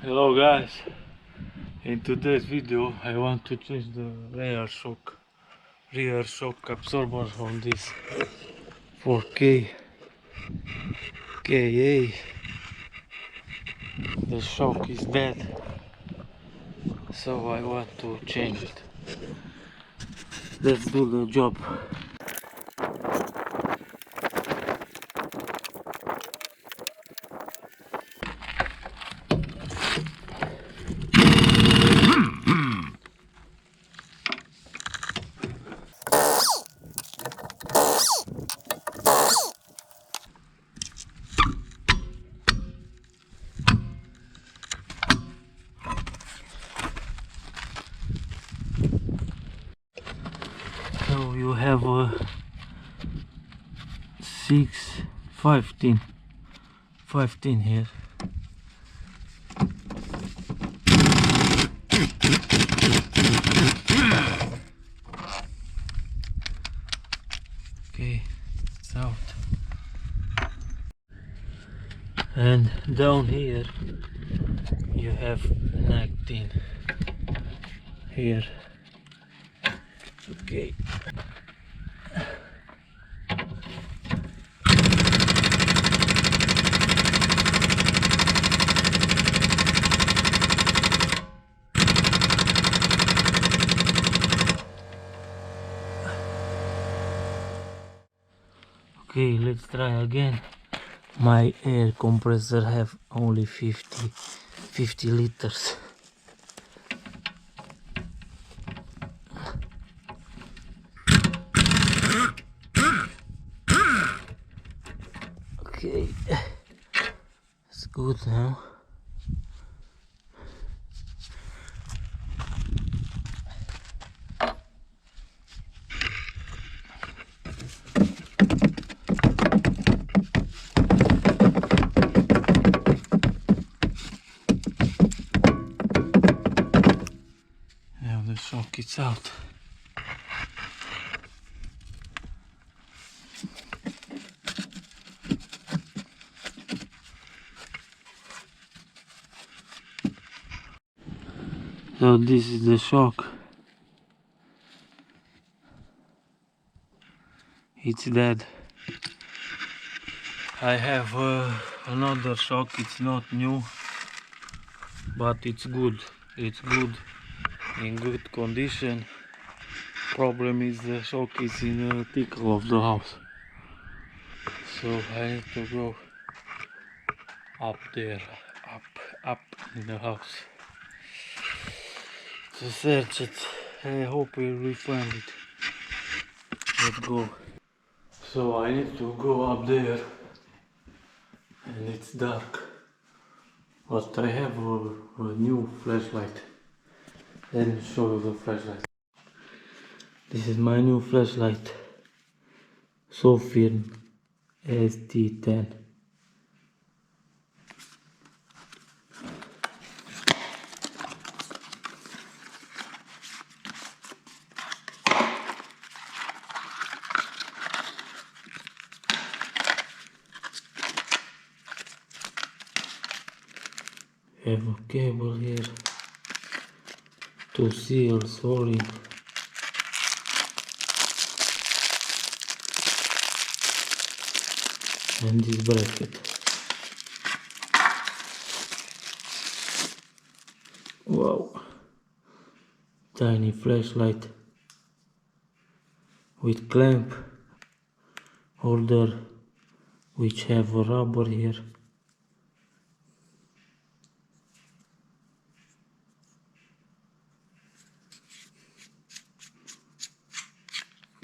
Hello guys, in today's video I want to change the rear shock absorber on this 4K KA. The shock is dead, so I want to change it. Let's do the job. So you have a 15 here. Okay, it's out. And down here you have 19 here. Okay. Okay, let's try again. My air compressor have only 50 liters. Okay, it's good now. Now the shock is out. So this is the shock. It's dead. I have another shock. It's not new, but it's good. It's good, in good condition. Problem is the shock is in a tickle of the house, so I need to go up there, up in the house to search it. I hope we find it. Let's go. So I need to go up there, and it's dark, but I have a new flashlight. Let me show you the flashlight. This is my new flashlight, Sofirn ST10. Have a cable here, two seals, O-ring, and this bracket. Wow, tiny flashlight with clamp holder, which have a rubber here.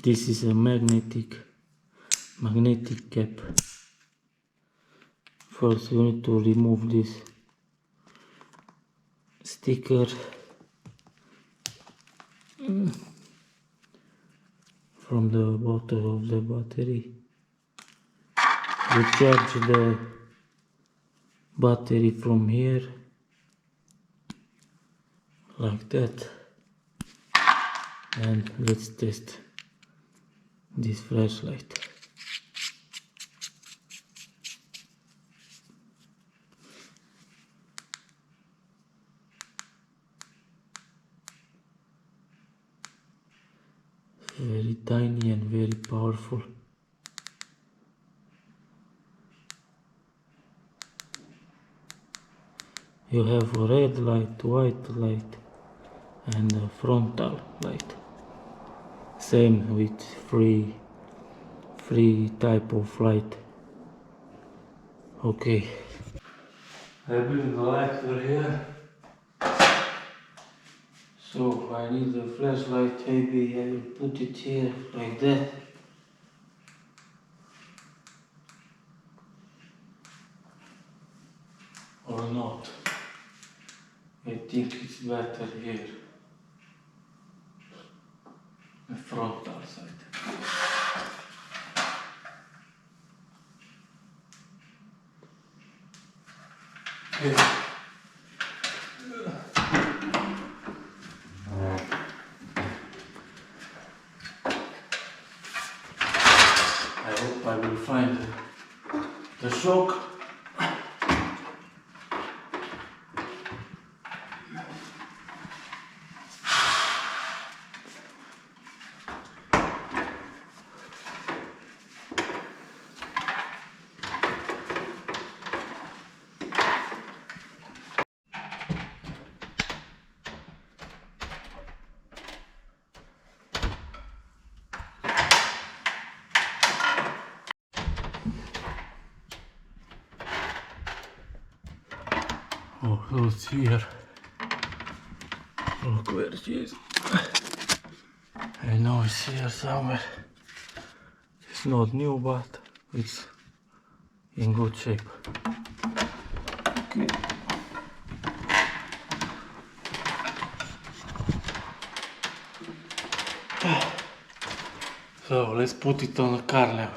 This is a magnetic cap. First you need to remove this sticker from the bottom of the battery. You charge the battery from here like that, and let's test this flashlight. very tiny and very powerful. You have a red light, white light and a frontal light. Same with three type of light. Okay. I bring the lighter here. So I need a flashlight, maybe I will put it here like that. Or not. I think it's better here. The frontal side. Okay. I hope I will find the shock. Oh, it's here. Look where it is. I know it's here somewhere. It's not new, but it's in good shape. Okay. So let's put it on the car now.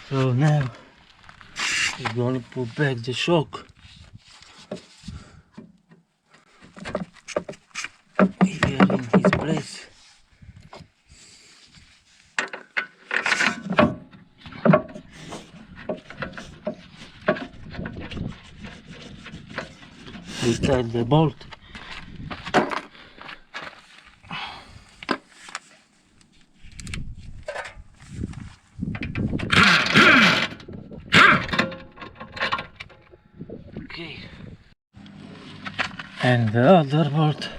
So now we're gonna put back the shock here in his place. We tied the bolt. Okay. And the other bolt.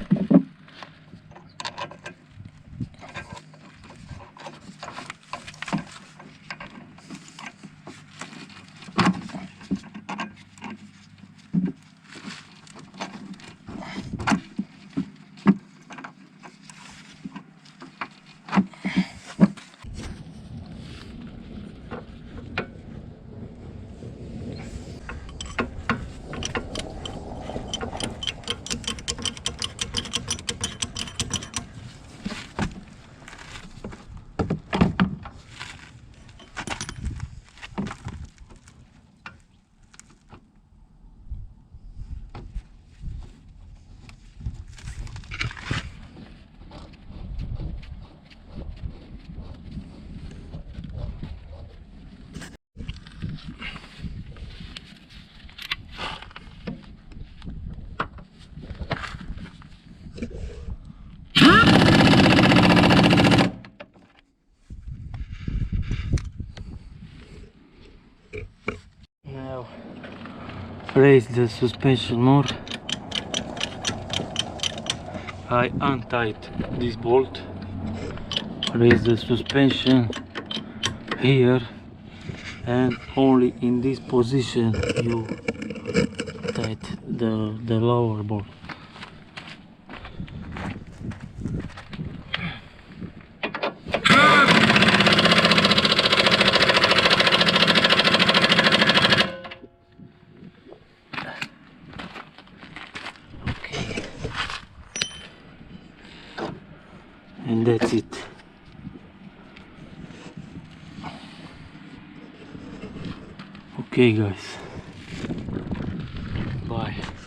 Now raise the suspension more. I untied this bolt. Raise the suspension here, and only in this position you tight the lower bolt. And that's it. Okay guys, bye. Bye.